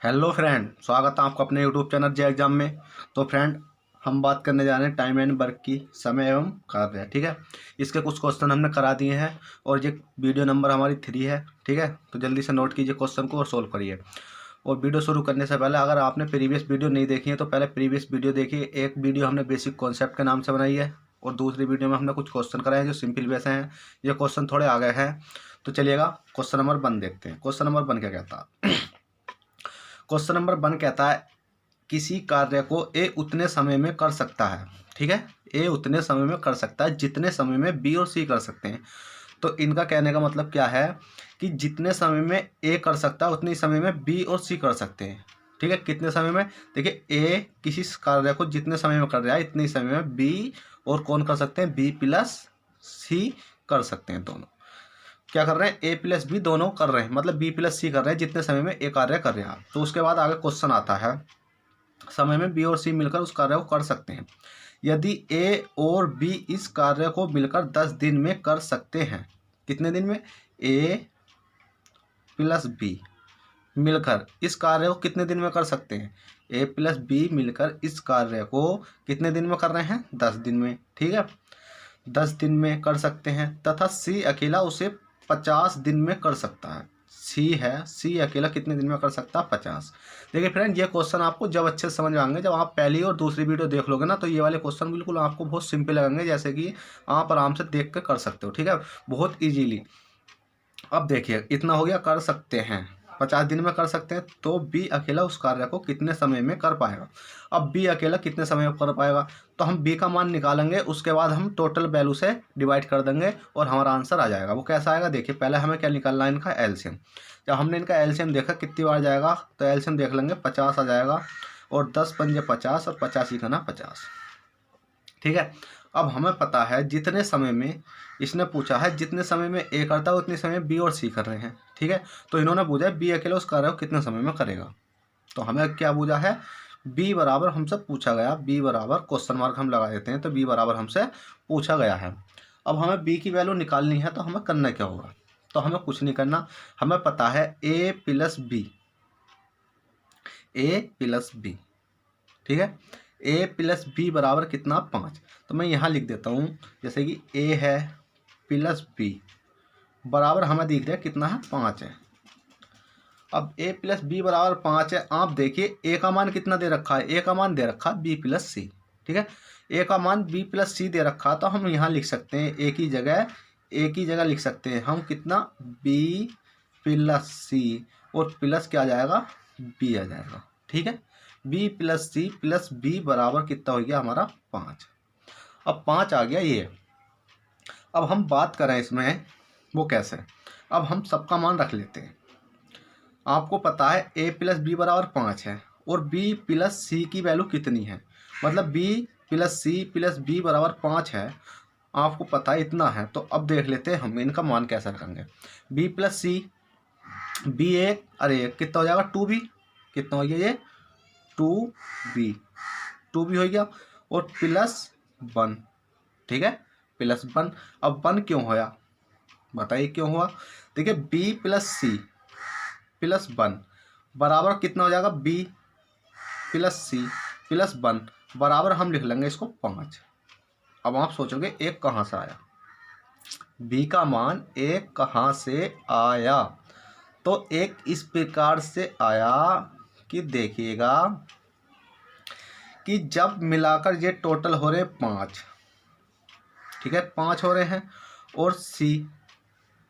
Hello friend, स्वागत है आपका अपने यूट्यूब चैनल जे एग्जाम में। तो फ्रेंड, हम बात करने जा रहे हैं टाइम एंड वर्क की, समय एवं कार्य। ठीक है, इसके कुछ क्वेश्चन हमने करा दिए हैं और ये वीडियो नंबर हमारी 3 है। ठीक है, तो जल्दी से नोट कीजिए क्वेश्चन को और सोल्व करिए। और वीडियो शुरू करने से पहले अगर आपने प्रीवियस वीडियो नहीं देखी है तो पहले प्रीवियस वीडियो देखिए। एक वीडियो हमने बेसिक कॉन्सेप्ट के नाम से बनाई है और दूसरी वीडियो में हमने कुछ क्वेश्चन कराए हैं जो सिंपल वैसे हैं। ये क्वेश्चन थोड़े आ गए हैं। तो चलिएगा क्वेश्चन नंबर 1 देखते हैं। क्वेश्चन नंबर 1 क्या कहता है? क्वेश्चन नंबर 1 कहता है किसी कार्य को ए उतने समय में कर सकता है। ठीक है, ए उतने समय में कर सकता है जितने समय में बी और सी कर सकते हैं। तो इनका कहने का मतलब क्या है कि जितने समय में ए कर सकता है उतने ही समय में बी और सी कर सकते हैं। ठीक है, कितने समय में? देखिए, ए किसी कार्य को जितने समय में कर रहा है इतने ही समय में बी और कौन कर सकते हैं? बी प्लस सी कर सकते हैं। दोनों क्या कर रहे हैं? ए प्लस बी दोनों कर रहे हैं, मतलब बी प्लस सी कर रहे हैं जितने समय में ए कार्य कर रहा है। तो उसके बाद आगे क्वेश्चन आता है, समय में बी और सी मिलकर उस कार्य को कर सकते हैं। यदि ए और बी इस कार्य को मिलकर 10 दिन में कर सकते हैं। कितने दिन में? ए प्लस बी मिलकर इस कार्य को कितने दिन में कर सकते हैं? ए प्लस बी मिलकर इस कार्य को कितने दिन में कर रहे हैं? 10 दिन में। ठीक है, 10 दिन में कर सकते हैं। तथा सी अकेला उसे 50 दिन में कर सकता है। सी अकेला कितने दिन में कर सकता है? 50। देखिए फ्रेंड, ये क्वेश्चन आपको जब अच्छे से समझ में आएंगे, जब आप पहली और दूसरी वीडियो देख लोगे ना, तो ये वाले क्वेश्चन बिल्कुल आपको बहुत सिंपल लगेंगे, जैसे कि आप आराम से देख कर कर सकते हो। ठीक है, बहुत ईजीली। अब देखिए, इतना हो गया, कर सकते हैं 50 दिन में कर सकते हैं। तो बी अकेला उस कार्य को कितने समय में कर पाएगा? अब बी अकेला कितने समय में कर पाएगा? तो हम बी का मान निकालेंगे, उसके बाद हम टोटल वैल्यू से डिवाइड कर देंगे और हमारा आंसर आ जाएगा। वो कैसा आएगा? देखिए, पहले हमें क्या निकालना है? इनका एलसीएम। जब हमने इनका एलसीएम देखा कितनी बार जाएगा, तो एलसीएम देख लेंगे, 50 आ जाएगा। और 10 पंजे 50 और 50 ही करना 50। ठीक है, अब हमें पता है जितने समय में, इसने पूछा है जितने समय में ए करता है उतने समय बी और सी कर रहे हैं। ठीक है, तो इन्होंने पूछा है बी अकेला उस कार्य को कितने समय में करेगा। तो हमें क्या पूछा है? बी बराबर हमसे पूछा गया, बी बराबर क्वेश्चन मार्क हम लगा देते हैं, तो बी बराबर हमसे पूछा गया है। अब हमें बी की वैल्यू निकालनी है, तो हमें करना क्या होगा? तो हमें कुछ नहीं करना, हमें पता है ए प्लस बी, ए प्लस बी। ठीक है, ए प्लस बी बराबर कितना? 5। तो मैं यहाँ लिख देता हूँ, जैसे कि ए है प्लस बी बराबर हमें दिख रहा है कितना है? 5 है। अब ए प्लस बी बराबर 5 है। आप देखिए ए का मान कितना दे रखा है? ए का मान दे रखा है बी प्लस सी। ठीक है, ए का मान बी प्लस सी दे रखा है, तो हम यहाँ लिख सकते हैं ए की जगह लिख सकते हैं हम कितना? बी प्लस सी, और प्लस क्या आ जाएगा? बी आ जाएगा। ठीक है, B plus C plus B बराबर कितना हो गया हमारा? 5। अब 5 आ गया ये। अब हम बात करें इसमें, वो कैसे? अब हम सबका मान रख लेते हैं। आपको पता है ए प्लस बी बराबर 5 है और बी प्लस सी की वैल्यू कितनी है? मतलब B plus C plus B बराबर 5 है, आपको पता है इतना है। तो अब देख लेते हैं हम इनका मान कैसे रखेंगे। बी प्लस सी, बी एक, अरे कितना हो जाएगा? 2b। कितना हो गया ये? 2b, 2b हो गया। और प्लस 1। ठीक है, प्लस 1। अब 1 क्यों होया? बताइए क्यों हुआ? देखिए, बी प्लस सी प्लस 1 बराबर कितना हो जाएगा? बी प्लस सी प्लस 1 बराबर हम लिख लेंगे इसको 5। अब आप सोचोगे एक कहाँ से आया? बी का मान एक कहाँ से आया? तो एक इस प्रकार से आया कि देखिएगा कि जब मिलाकर ये टोटल हो रहे 5। ठीक है, 5 हो रहे हैं। और सी,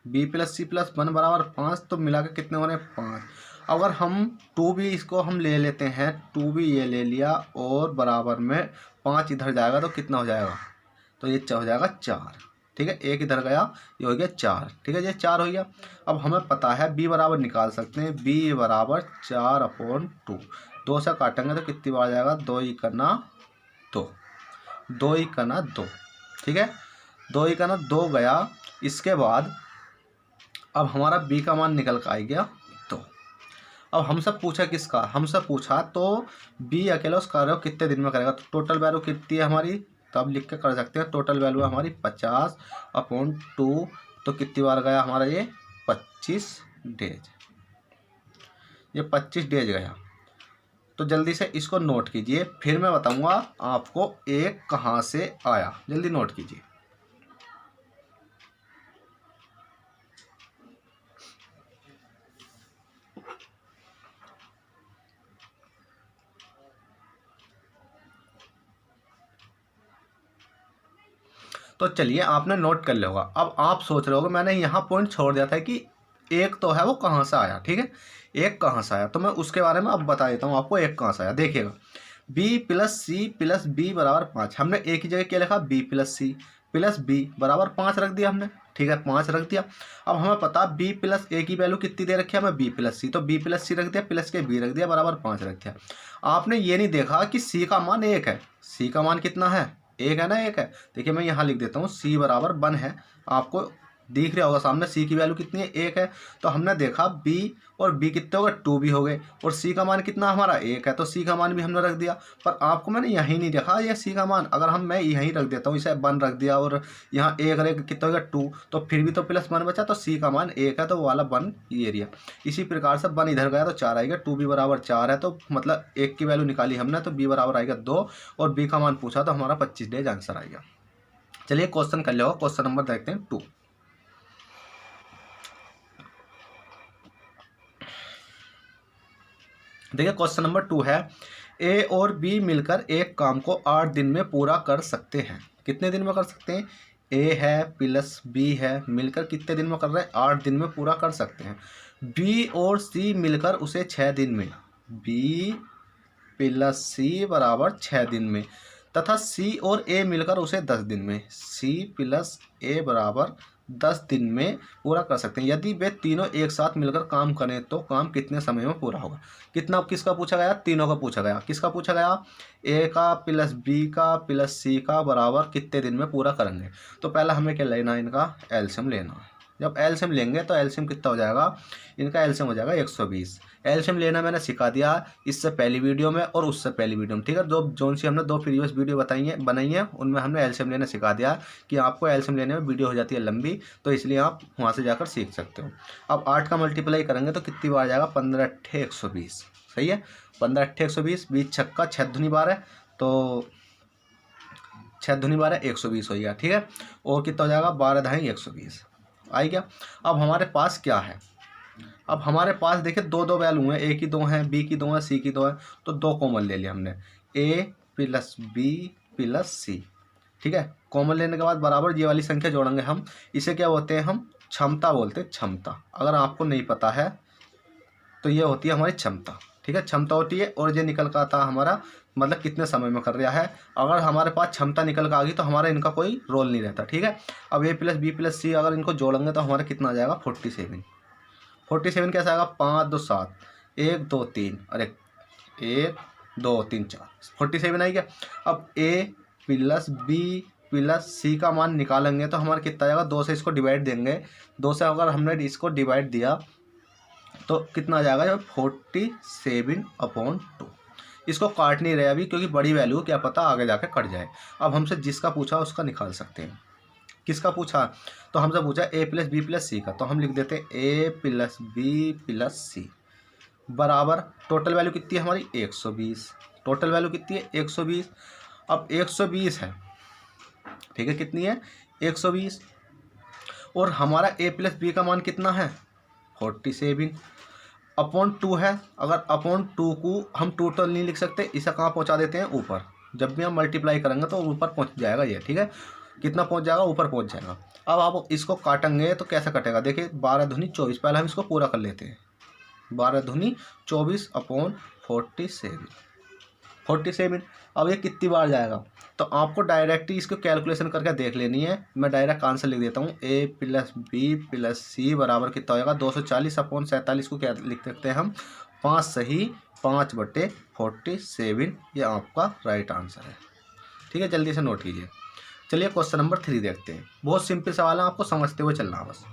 बी प्लस सी प्लस 1 बराबर 5, तो मिलाकर कितने हो रहे हैं? 5। अगर हम 2b इसको हम ले लेते हैं, 2b ये ले लिया और बराबर में 5 इधर जाएगा तो कितना हो जाएगा? तो ये हो जाएगा 4। ठीक है, एक इधर गया, ये हो गया 4। ठीक है, ये 4 हो गया। अब हमें पता है बी बराबर निकाल सकते हैं, बी बराबर 4/2। 2 से काटेंगे तो कितनी बार जाएगा? 2 ही करना 2, 2 ही करना 2। ठीक है, 2 ही करना 2 गया। इसके बाद अब हमारा बी का मान निकल कर आ गया 2। अब हमसे पूछा किसका? हमसे पूछा तो बी अकेला उस कार्य को कितने दिन में करेगा। तो टोटल वैल्यू कितनी है हमारी? तो अब लिख के कर सकते हैं, टोटल वैल्यू है हमारी 50/2। तो कितनी बार गया हमारा ये? 25 डेज। ये 25 डेज गया। तो जल्दी से इसको नोट कीजिए, फिर मैं बताऊंगा आपको एक कहाँ से आया। जल्दी नोट कीजिए। तो चलिए आपने नोट कर लिया होगा। अब आप सोच रहे होगे मैंने यहाँ पॉइंट छोड़ दिया था कि एक तो है वो कहाँ से आया, ठीक है, एक कहाँ से आया, तो मैं उसके बारे में अब बता देता हूँ आपको एक कहाँ से आया। देखिएगा, B plus C plus B बराबर 5, हमने एक ही जगह क्या लिखा, B plus C plus B बराबर 5 रख दिया हमने, ठीक है, 5 रख दिया। अब हमें पता बी प्लस ए की वैल्यू कितनी दे रखी है, हमें बी प्लस सी, तो बी प्लस सी रख दिया, प्लस के बी रख दिया, बराबर 5 रख दिया। आपने ये नहीं देखा कि सी का मान 1 है, सी का मान कितना है, 1 है ना, 1 है। देखिए मैं यहाँ लिख देता हूँ, सी बराबर 1 है, आपको दिख रहा होगा सामने, सी की वैल्यू कितनी है, 1 है। तो हमने देखा बी और बी कितने हो गए, 2 भी हो गए, और सी का मान कितना हमारा 1 है, तो सी का मान भी हमने रख दिया। पर आपको मैंने यहीं नहीं देखा ये सी का मान, अगर मैं यहीं रख देता हूँ, इसे 1 रख दिया और यहाँ 1 रख कितना हो गया 2, तो फिर भी तो प्लस 1 बचा, तो सी का मान 1 है, तो वो वाला 1 ये एरिया। इसी प्रकार से 1 इधर गया तो 4 आएगा, 2 भी बराबर 4 है, तो मतलब 1 की वैल्यू निकाली हमने, तो बी बराबर आएगा 2, और बी का मान पूछा तो हमारा 25 डेज आंसर आएगा। चलिए क्वेश्चन कर लिया, क्वेश्चन नंबर देखते हैं 2। देखिए क्वेश्चन नंबर 2 है, ए और बी मिलकर एक काम को 8 दिन में पूरा कर सकते हैं। कितने दिन में कर सकते हैं, ए है प्लस बी है, मिलकर कितने दिन में कर रहे हैं, 8 दिन में पूरा कर सकते हैं। बी और सी मिलकर उसे 6 दिन में, बी प्लस सी बराबर 6 दिन में, तथा सी और ए मिलकर उसे 10 दिन में, सी प्लस ए बराबर 10 दिन में पूरा कर सकते हैं। यदि वे तीनों एक साथ मिलकर काम करें तो काम कितने समय में पूरा होगा। कितना किसका पूछा गया, तीनों का पूछा गया। किसका पूछा गया, ए का प्लस बी का प्लस सी का बराबर कितने दिन में पूरा करेंगे। तो पहला हमें क्या लेना है, इनका एलसीएम लेना। जब एलसीएम लेंगे तो एलसीएम कितना हो जाएगा, इनका एलसीएम हो जाएगा 120। एलसीएम लेना मैंने सिखा दिया इससे पहली वीडियो में और उससे पहली वीडियो में, ठीक है, जोन सी हमने 2 प्रीवियस वीडियो बनाई है उनमें हमने एलसीएम लेना सिखा दिया कि आपको एलसीएम लेने में वीडियो हो जाती है लंबी, तो इसलिए आप वहाँ से जाकर सीख सकते हो। अब 8 का मल्टीप्लाई करेंगे तो कितनी बार जाएगा, 15 अट्ठे 120, सही है, 15 अट्ठे 120, 20 छक्का 6 दूनी 12, तो 6 दूनी 12 120 हो गया, ठीक है, और कितना हो जाएगा 12 ढाई 120 आई गया। अब हमारे पास क्या है, अब हमारे पास देखिए 2 वैल्यू हैं, ए की 2 हैं, बी की 2 हैं, सी की 2 हैं, तो 2 कॉमन ले लिया हमने, ए प्लस बी प्लस सी, ठीक है। कॉमन लेने के बाद बराबर ये वाली संख्या जोड़ेंगे हम, इसे क्या बोलते हैं, हम क्षमता बोलते हैं, क्षमता। अगर आपको नहीं पता है तो ये होती है हमारी क्षमता, ठीक है, क्षमता होती है। और ये निकल का आता हमारा मतलब कितने समय में कर रहा है। अगर हमारे पास क्षमता निकल कर आ गई तो हमारा इनका कोई रोल नहीं रहता, ठीक है। अब ए प्लस बी प्लस सी अगर इनको जोड़ेंगे तो हमारा कितना आ जाएगा, 47। 47 कैसे आएगा, 5 2 7 1 2 3, अरे 1 2 3 4 47 आई गया। अब ए प्लस बी प्लस सी का मान निकालेंगे तो हमारा कितना आएगा, 2 से इसको डिवाइड देंगे, 2 से अगर हमने इसको डिवाइड दिया तो कितना आ जाएगा, 47/2। इसको काट नहीं रहे अभी क्योंकि बड़ी वैल्यू क्या पता आगे जाके कट जाए। अब हमसे जिसका पूछा उसका निकाल सकते हैं। किसका पूछा, तो हमसे पूछा ए प्लस बी प्लस सी का, तो हम लिख देते हैं ए प्लस बी प्लस सी बराबर टोटल वैल्यू कितनी है हमारी 120। टोटल वैल्यू कितनी है 120। अब 120 है, ठीक है, कितनी है 120, और हमारा ए प्लस बी का मान कितना है 47/2 है। अगर अपॉन 2 को हम टोटल नहीं लिख सकते, इसे कहाँ पहुँचा देते हैं, ऊपर। जब भी हम मल्टीप्लाई करेंगे तो ऊपर पहुँच जाएगा ये, ठीक है, कितना पहुँच जाएगा, ऊपर पहुँच जाएगा। अब आप इसको काटेंगे तो कैसे कटेगा, देखिए 12 दूनी 24, पहले हम इसको पूरा कर लेते हैं, 12 दूनी 24/47। अब ये कितनी बार जाएगा, तो आपको डायरेक्ट ही इसको कैलकुलेशन करके देख लेनी है। मैं डायरेक्ट आंसर लिख देता हूँ, ए प्लस बी प्लस सी बराबर कितना होगा, 240/47 को क्या लिख सकते हैं हम, 5 सही 5/47, ये आपका राइट आंसर है, ठीक है। जल्दी से नोट कीजिए। चलिए क्वेश्चन नंबर 3 देखते हैं। बहुत सिंपल सवाल है, आपको समझते हुए चलना है बस।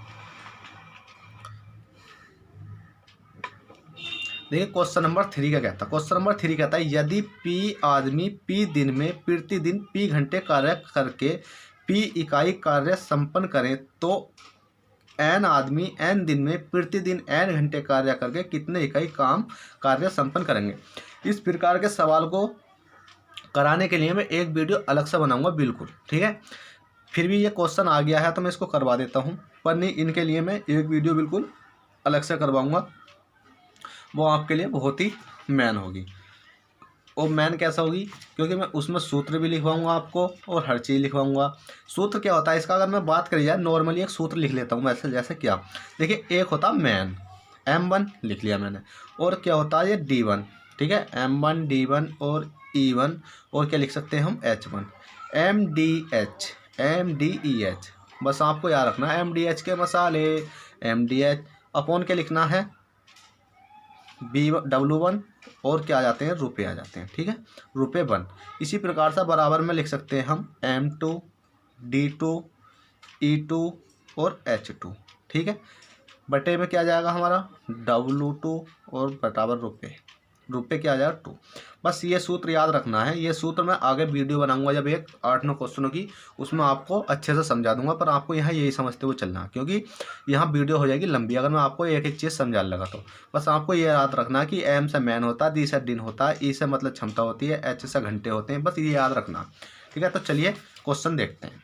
देखिए क्वेश्चन नंबर 3 क्या कहता है। क्वेश्चन नंबर 3 कहता है, यदि पी आदमी पी दिन में प्रतिदिन पी घंटे कार्य करके पी इकाई कार्य संपन्न करें तो एन आदमी एन दिन में प्रतिदिन एन घंटे कार्य करके कितने इकाई काम कार्य संपन्न करेंगे। इस प्रकार के सवाल को कराने के लिए मैं एक वीडियो अलग से बनाऊंगा बिल्कुल, ठीक है। फिर भी ये क्वेश्चन आ गया है तो मैं इसको करवा देता हूँ, पर नहीं, इनके लिए मैं एक वीडियो बिल्कुल अलग से करवाऊँगा, वो आपके लिए बहुत ही मैन होगी। और मैन कैसा होगी, क्योंकि मैं उसमें सूत्र भी लिखवाऊंगा आपको और हर चीज़ लिखवाऊंगा। सूत्र क्या होता है इसका, अगर मैं बात करी जाए नॉर्मली एक सूत्र लिख लेता हूँ वैसे, जैसे क्या, देखिए एक होता मैन, M1 लिख लिया मैंने, और क्या होता है ये D1, ठीक है, M1 D1 और E1, और क्या लिख सकते हैं हम H1, MDH, बस आपको याद रखना है MDH के मसाले, MDH अपॉन के लिखना है W1, और क्या आ जाते हैं, रुपये आ जाते हैं, ठीक है, रुपये 1। इसी प्रकार से बराबर में लिख सकते हैं हम M2 D2 E2 और H2, ठीक है। बटे में क्या आ जाएगा हमारा W2 और बराबर रुपये क्या आ जाएगा 2। बस ये सूत्र याद रखना है। ये सूत्र मैं आगे वीडियो बनाऊंगा जब एक 8-9 क्वेश्चनों की, उसमें आपको अच्छे से समझा दूंगा, पर आपको यहाँ यही समझते हुए चलना, क्योंकि यहाँ वीडियो हो जाएगी लंबी अगर मैं आपको एक एक चीज़ समझाने लगा तो। बस आपको ये याद रखना कि एम से मैन होता है, डी से दिन होता है, ई से मतलब क्षमता होती है, एच से घंटे होते हैं, बस ये याद रखना, ठीक है। तो चलिए क्वेश्चन देखते हैं।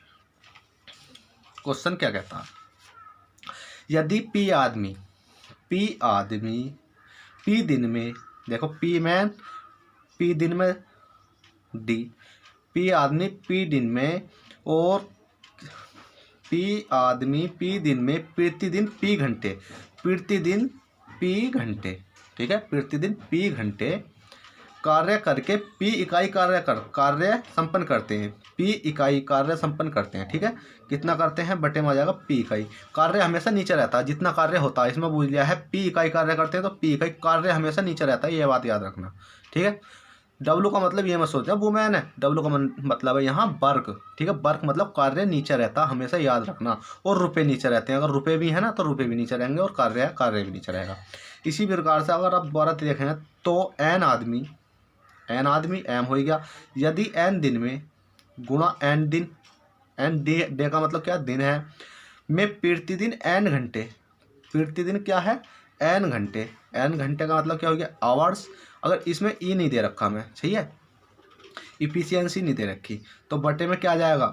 क्वेश्चन क्या कहता है, यदि पी दिन में, देखो पी मैन, पी दिन में डी, पी आदमी पी दिन में, और पी आदमी पी दिन में प्रतिदिन पी घंटे, ठीक है, प्रतिदिन पी घंटे कार्य करके पी इकाई कार्य संपन्न करते हैं, पी इकाई कार्य संपन्न करते हैं, ठीक है। कितना करते हैं, बटे में आ जाएगा पी इकाई। कार्य हमेशा नीचे रहता है, जितना कार्य होता है, इसमें पूछ लिया है पी इकाई कार्य करते हैं तो पी इकाई कार्य हमेशा नीचे रहता है, ये बात याद रखना, ठीक है। डब्लू का मतलब ये मत सोचना वुमेन है, डब्लू का मतलब है यहाँ वर्क, ठीक है, वर्क मतलब कार्य नीचे रहता है, हमेशा याद रखना। और रुपये नीचे रहते हैं, अगर रुपये भी है ना तो रुपये भी नीचे रहेंगे, और कार्य भी नीचे रहेगा। इसी प्रकार से अगर आप दोबारा देखें तो एन आदमी एम हो गया, यदि एन दिन में गुणा एन दिन, एन डे का मतलब क्या, दिन है, में प्रतिदिन एन घंटे, प्रतिदिन क्या है, एन घंटे, एन घंटे का मतलब क्या हो गया, आवर्स। अगर इसमें ई नहीं दे रखा मैं, सही है, इफिशियंसी नहीं दे रखी, तो बटे में क्या आ जाएगा,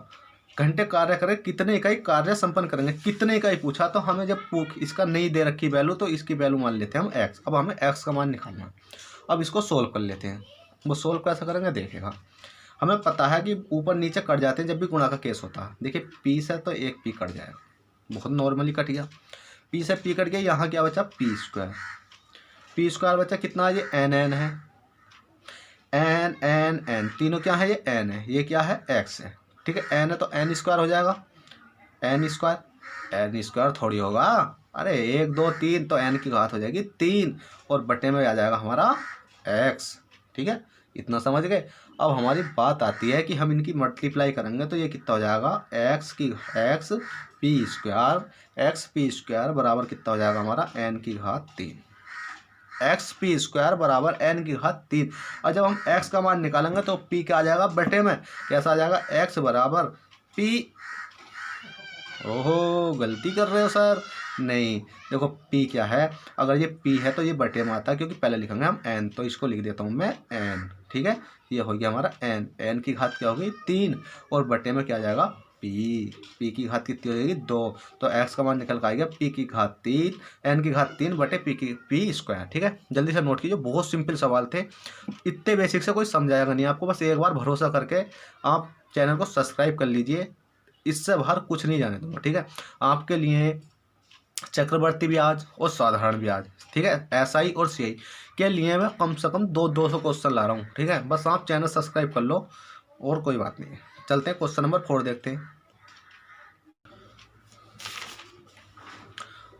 घंटे कार्य करें, कितने इकाई कार्य संपन्न करेंगे, कितने इकाई पूछा, तो हमें जब इसका नहीं दे रखी वैल्यू तो इसकी वैल्यू मान लेते हैं हम एक्स। अब हमें एक्स का मान निकालना है, अब इसको सोल्व कर लेते हैं। वो सोल्व कैसे करेंगे देखेगा, हमें पता है कि ऊपर नीचे कट जाते हैं जब भी गुणा का केस होता है। देखिए पी से तो एक पी कट जाएगा, बहुत नॉर्मली कट गया, पी से पी कट गया, यहाँ क्या बचा पी स्क्वायर बचा, कितना ये एन है, एन तीनों क्या है, ये एन है, ये क्या है एक्स है, ठीक है, एन है तो एन स्क्वायर हो जाएगा, एन स्क्वायर थोड़ी होगा, अरे 1 2 3 तो एन की घात हो जाएगी 3, और बटे में आ जाएगा हमारा एक्स, ठीक है, इतना समझ गए। अब हमारी बात आती है कि हम इनकी मल्टीप्लाई करेंगे तो ये कितना हो जाएगा, एक्स पी स्क्वायर बराबर कितना हो जाएगा हमारा एन की घात 3, एक्स पी स्क्वायर बराबर एन की घात 3। और जब हम एक्स का मान निकालेंगे तो पी क्या आ जाएगा, बटे में कैसा आ जाएगा, एक्स बराबर पी, ओहो गलती कर रहे हो सर, नहीं, देखो p क्या है, अगर ये p है तो ये बटे में आता है, क्योंकि पहले लिखेंगे हम n, तो इसको लिख देता हूँ मैं n, ठीक है, ये हो गया हमारा n की घात क्या होगी 3, और बटे में क्या आ जाएगा p की घात कितनी हो जाएगी 2, तो x का मान निकल कर आएगा p की घात 3, n की घात 3 बटे p स्क्वायर, ठीक है। जल्दी से नोट कीजिए, बहुत सिंपल सवाल थे, इतने बेसिक से कोई समझाएगा नहीं आपको, बस एक बार भरोसा करके आप चैनल को सब्सक्राइब कर लीजिए, इससे बाहर कुछ नहीं जाने दूंगा, ठीक है। आपके लिए चक्रवर्ती ब्याज और साधारण ब्याज, ठीक है, एसआई और सीआई के लिए मैं कम से कम 200 क्वेश्चन ला रहा हूँ, ठीक है, बस आप चैनल सब्सक्राइब कर लो, और कोई बात नहीं है। चलते हैं क्वेश्चन नंबर 4 देखते हैं।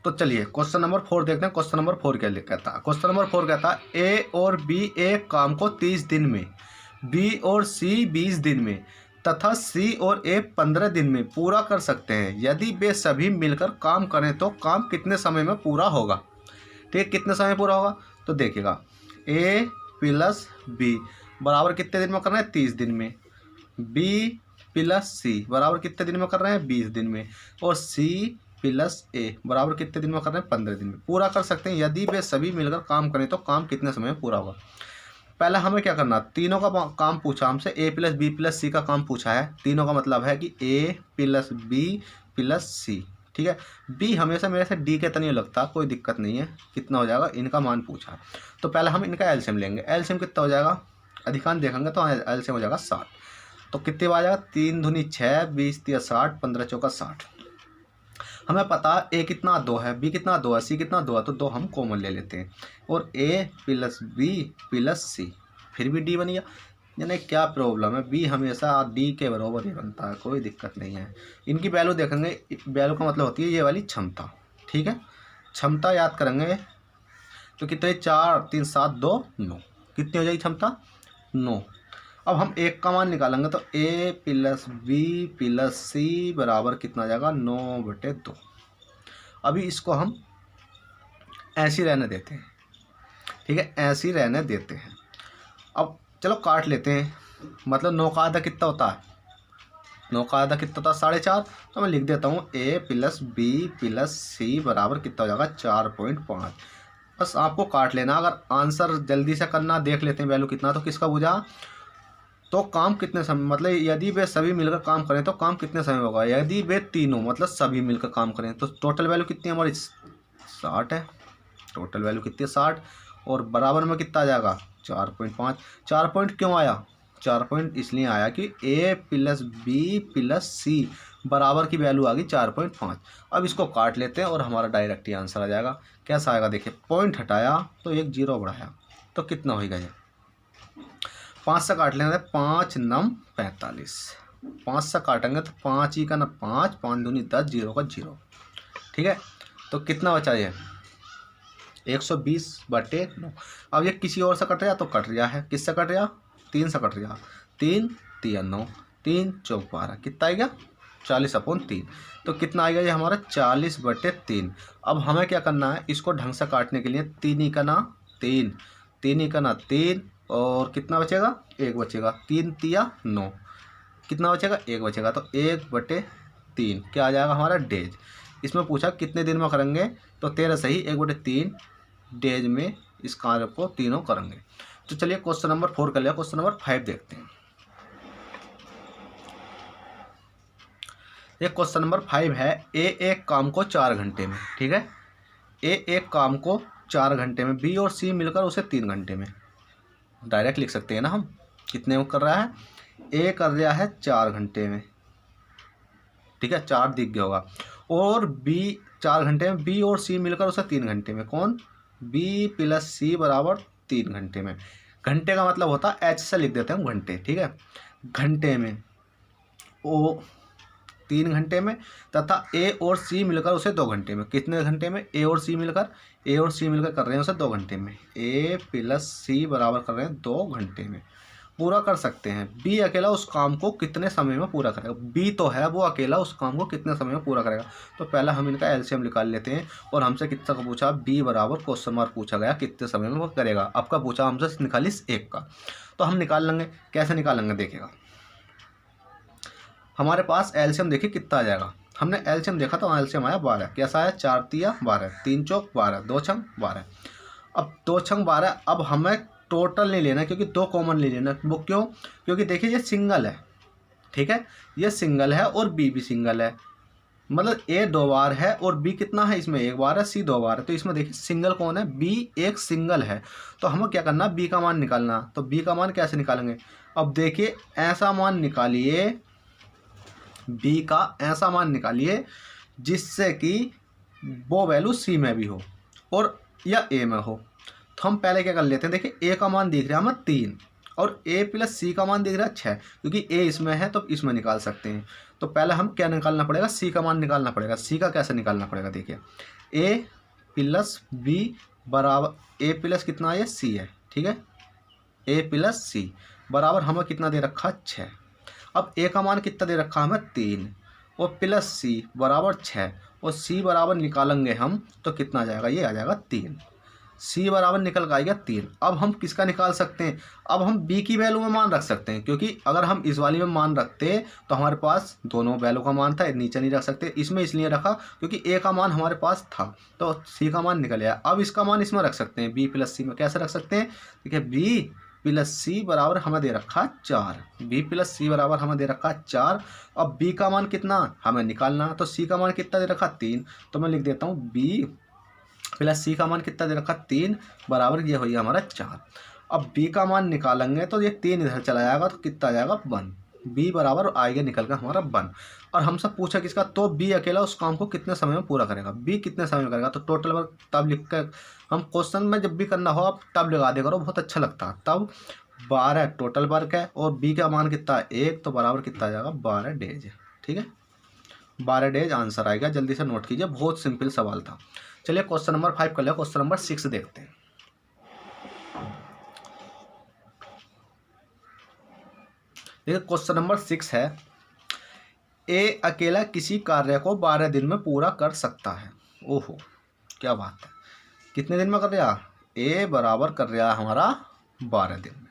तो चलिए क्वेश्चन नंबर 4 देखते हैं। क्वेश्चन नंबर 4 क्या कहता है, क्वेश्चन नंबर 4 कहता है ए और बी एक काम को 30 दिन में, बी और सी 20 दिन में तथा सी और ए 15 दिन में पूरा कर सकते हैं। यदि वे सभी मिलकर काम करें तो काम कितने समय में पूरा होगा, ठीक है, कितने समय पूरा होगा, तो देखिएगा ए प्लस बी बराबर कितने दिन में कर रहे हैं 30 दिन में, बी प्लस सी बराबर कितने दिन में कर रहे हैं 20 दिन में, और सी प्लस ए बराबर कितने दिन में कर रहे हैं, 15 दिन में। पूरा कर सकते हैं, यदि वे सभी मिलकर काम करें तो काम कितने समय में पूरा होगा। पहले हमें क्या करना, तीनों का काम पूछा हमसे, ए प्लस बी प्लस सी का काम पूछा है। तीनों का मतलब है कि ए प्लस बी प्लस सी, ठीक है। बी हमेशा मेरे से डी के तनिए लगता, कोई दिक्कत नहीं है। कितना हो जाएगा, इनका मान पूछा, तो पहले हम इनका एलसीएम लेंगे। एलसीएम कितना हो जाएगा, अधिकांश देखेंगे तो एलसीएम हो जाएगा 60। तो कितने बार जाएगा, 3 दूनी 6, 20 तिया 60, 15 चौका 60। हमें पता ए कितना 2 है, बी कितना 2 है, सी कितना 2 है, तो 2 हम कॉमन ले लेते हैं। और ए प्लस बी प्लस सी, फिर भी डी बन गया। यानी क्या प्रॉब्लम है, बी हमेशा डी के बराबर ही बनता है, कोई दिक्कत नहीं है। इनकी वैल्यू देखेंगे, वैल्यू का मतलब होती है ये वाली क्षमता, ठीक है। क्षमता याद करेंगे तो कितने, 4 3 7 2 9, कितनी हो जाएगी क्षमता, 9। अब हम एक का मान निकालेंगे तो ए प्लस बी प्लस सी बराबर कितना आ जाएगा, 9/2। अभी इसको हम ऐसे ही रहने देते हैं, ठीक है, ऐसे ही रहने देते हैं। अब चलो काट लेते हैं, मतलब 9 का आधा कितना होता है, 9 का आधा कितना होता है, 4.5। तो मैं लिख देता हूँ ए प्लस बी प्लस सी बराबर कितना हो जाएगा, 4.5। बस आपको काट लेना। अगर आंसर जल्दी से करना, देख लेते हैं वैल्यू कितना, तो किसका बुझा, तो काम कितने समय, मतलब यदि वे सभी मिलकर काम करें तो काम कितने समय होगा। यदि वे तीनों मतलब सभी मिलकर काम करें तो टोटल वैल्यू कितनी है हमारी, 60 है। टोटल वैल्यू कितनी है, 60। और बराबर में कितना आ जाएगा, 4.5। 4 पॉइंट क्यों आया, 4 पॉइंट इसलिए आया कि ए प्लस बी प्लस सी बराबर की वैल्यू आ गई 4.5। अब इसको काट लेते हैं और हमारा डायरेक्ट ही आंसर आ जाएगा। कैसा आएगा, देखिए, पॉइंट हटाया तो एक 0 बढ़ाया तो कितना होगा ये, 5 से काट लेंगे, 5 9 45। 5 से काटेंगे तो 5 ही का ना 5, 5 दूनी 10, 0 का 0, ठीक है। तो कितना बचा ये, 120/9। अब ये किसी और से कट रहा तो कट रहा है, किससे कट रहा, 3 से कट रहा, 3 3 9, 3 4 12, कितना आएगा, 40/3। तो कितना आएगा ये हमारा, 40/3। अब हमें क्या करना है, इसको ढंग से काटने के लिए 3 ही का ना 3, 3 ही का ना 3, और कितना बचेगा, 1 बचेगा, 3 तिया 9, कितना बचेगा, 1 बचेगा। तो 1/3 क्या आ जाएगा हमारा, डेज। इसमें पूछा कितने दिन में करेंगे, तो 13 सही, 1/3 डेज में इस कार्य को तीनों करेंगे। तो चलिए क्वेश्चन नंबर 4 कर लिया, क्वेश्चन नंबर 5 देखते हैं। ये क्वेश्चन नंबर 5 है, ए एक काम को 4 घंटे में, ठीक है, ए एक काम को 4 घंटे में, बी और सी मिलकर उसे 3 घंटे में। डायरेक्ट लिख सकते हैं ना हम, कितने में कर रहा है, ए कर रहा है 4 घंटे में, ठीक है, 4 दिख गया होगा। और बी 4 घंटे में, बी और सी मिलकर उसे 3 घंटे में। कौन, बी प्लस सी बराबर 3 घंटे में। घंटे का मतलब होता है, एच से लिख देते हैं हम घंटे, ठीक है, घंटे में, ओ 3 घंटे में, तथा ए और सी मिलकर उसे 2 घंटे में। कितने घंटे में, ए और सी मिलकर कर रहे हैं उसे 2 घंटे में। ए प्लस सी बराबर कर रहे हैं 2 घंटे में। पूरा कर सकते हैं, बी अकेला उस काम को कितने समय में पूरा करेगा, बी तो है, वो अकेला उस काम को कितने समय में पूरा करेगा। तो पहला हम इनका एलसीएम निकाल लेते हैं। और हमसे कितना का पूछा, बी बराबर क्वेश्चन मार्क पूछा गया, कितने समय में वो करेगा। आपका पूछा हमसे निकालिस 1 का, तो हम निकाल लेंगे। कैसे निकालेंगे, देखिएगा, हमारे पास एलसीएम देखिए कितना आ जाएगा। हमने एलसीएम देखा तो एलसीएम आया 12। कैसा आया, 4 तिया 12, 3 चौक 12, 2 छंग 12। अब 2 छंग 12, अब हमें टोटल नहीं लेना क्योंकि 2 कॉमन ले लेना। वो क्यों, क्योंकि देखिए ये सिंगल है, ठीक है, ये सिंगल है और बी भी सिंगल है, मतलब ए 2 बार है और बी कितना है, इसमें 1 बार है, सी 2 बार है। तो इसमें देखिए सिंगल कौन है, बी एक सिंगल है। तो हमें क्या करना, बी का मान निकालना। तो बी का मान कैसे निकालेंगे, अब देखिए ऐसा मान निकालिए, बी का ऐसा मान निकालिए जिससे कि वो वैल्यू सी में भी हो और या ए में हो। तो हम पहले क्या कर लेते हैं, देखिए ए का मान दिख रहा है हमें 3 और ए प्लस सी का मान दिख रहा है 6, क्योंकि ए इसमें है तो इसमें निकाल सकते हैं। तो पहले हम क्या निकालना पड़ेगा, सी का मान निकालना पड़ेगा। सी का कैसे निकालना पड़ेगा, देखिए, ए प्लस बी बराबर, ए प्लस कितना है, सी है, ठीक है, ए प्लस सी बराबर हमें कितना दे रखा, 6। अब ए का मान कितना दे रखा हमें, 3, और प्लस सी बराबर 6, और सी बराबर निकालेंगे हम तो कितना आ जाएगा, ये आ जाएगा 3। सी बराबर निकल कर आएगा 3। अब हम किसका निकाल सकते हैं, अब हम बी की वैल्यू में मान रख सकते हैं, क्योंकि अगर हम इस वाली में मान रखते तो हमारे पास दोनों वैल्यू का मान था, नीचे नहीं रख सकते। इसमें इसलिए रखा क्योंकि ए का मान हमारे पास था, तो सी का मान निकल आया। अब इसका मान इसमें रख सकते हैं, बी प्लस सी में। कैसे रख सकते हैं, देखिए बी प्लस सी बराबर हमें दे रखा 4, बी प्लस सी बराबर हमें दे रखा 4। अब बी का मान कितना हमें निकालना, तो सी का मान कितना दे रखा 3, तो मैं लिख देता हूँ बी प्लस सी का मान कितना दे रखा 3 बराबर ये हो गया हमारा 4। अब बी का मान निकालेंगे तो ये 3 इधर चला जाएगा तो कितना आ जाएगा 1, बी बराबर आएगा निकल कर हमारा 1। और हमसे पूछा किसका, तो बी अकेला उस काम को कितने समय में पूरा करेगा, बी कितने समय में करेगा। तो टोटल वर्क तब लिख कर हम क्वेश्चन में जब भी करना हो आप तब लगा दे करो, बहुत अच्छा लगता है। तब 12 टोटल वर्क है और बी का मान कितना है 1, तो बराबर कितना आ जाएगा 12 डेज। ठीक है, 12 डेज आंसर आएगा। जल्दी से नोट कीजिए, बहुत सिंपल सवाल था। चलिए क्वेश्चन नंबर 5 कर लिया, क्वेश्चन नंबर 6 देखते हैं। देखिए क्वेश्चन नंबर 6 है, ए अकेला किसी कार्य को 12 दिन में पूरा कर सकता है। ओहो क्या बात है, कितने दिन में कर रहा, ए बराबर कर रहा है हमारा 12 दिन में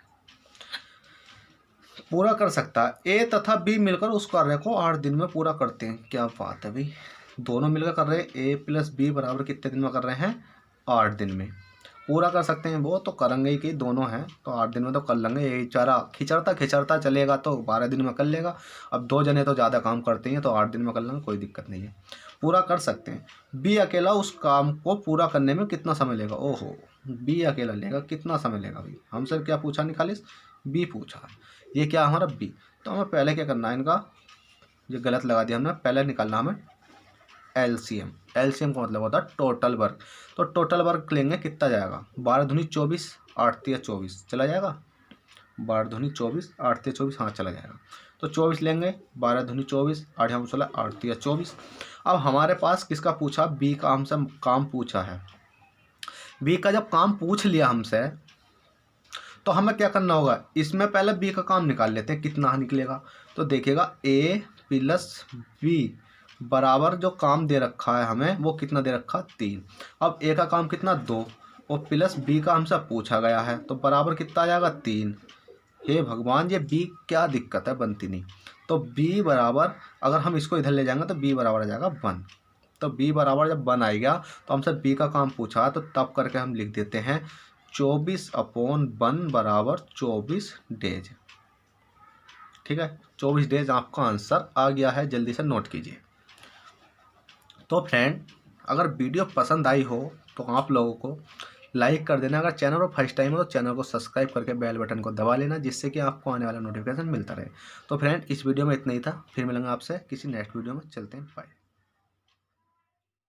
पूरा कर सकता है। ए तथा बी मिलकर उस कार्य को 8 दिन में पूरा करते हैं। क्या बात है भाई, दोनों मिलकर कर रहे हैं, ए प्लस बी बराबर कितने दिन में कर रहे हैं 8 दिन में पूरा कर सकते हैं। वो तो करेंगे ही कि दोनों हैं तो 8 दिन में तो कर लेंगे। ये बेचारा खिचड़ता चलेगा तो 12 दिन में कर लेगा। अब 2 जने तो ज़्यादा काम करते हैं तो 8 दिन में कर लेंगे, कोई दिक्कत नहीं है, पूरा कर सकते हैं। बी अकेला उस काम को पूरा करने में कितना समय लेगा। ओहो, बी अकेला लेगा, कितना समय लेगा भाई, हमसे क्या पूछा निकालिस, बी पूछा, ये क्या हमारा बी। तो हमें पहले क्या करना है, इनका ये गलत लगा दिया हमने, पहले निकालना हमें एलसीएम। एलसीएम का मतलब होता है टोटल वर्क। तो टोटल वर्क लेंगे, कितना जाएगा 12 दूनी 24, 8 तिया 24 चला जाएगा, 12 दूनी 24, 8 तिया 24, हाँ चला जाएगा। तो 24 लेंगे, 12 दूनी 24, 8 हम 16, 8 तिया 24। अब हमारे पास किसका पूछा, बी का हमसे काम पूछा है। बी का जब काम पूछ लिया हमसे तो हमें क्या करना होगा, इसमें पहले बी का काम निकाल लेते हैं, कितना निकलेगा। तो देखिएगा ए प्लस बी बराबर जो काम दे रखा है हमें वो कितना दे रखा 3। अब ए का काम कितना 2 और प्लस बी का हमसे पूछा गया है तो बराबर कितना आ जाएगा 3। हे भगवान, ये बी क्या दिक्कत है, बनती नहीं। तो बी बराबर अगर हम इसको इधर ले जाएंगे तो बी बराबर आ जाएगा 1। तो बी बराबर जब 1 आएगा तो हमसे बी का काम पूछा तो तब करके हम लिख देते हैं 24/1 बराबर 24 डेज। ठीक है, 24 डेज आपका आंसर आ गया है, जल्दी से नोट कीजिए। तो फ्रेंड अगर वीडियो पसंद आई हो तो आप लोगों को लाइक कर देना, अगर चैनल पर फर्स्ट टाइम हो तो चैनल को सब्सक्राइब करके बेल बटन को दबा लेना, जिससे कि आपको आने वाला नोटिफिकेशन मिलता रहे। तो फ्रेंड इस वीडियो में इतना ही था, फिर मिलेंगे आपसे किसी नेक्स्ट वीडियो में। चलते हैं, बाय।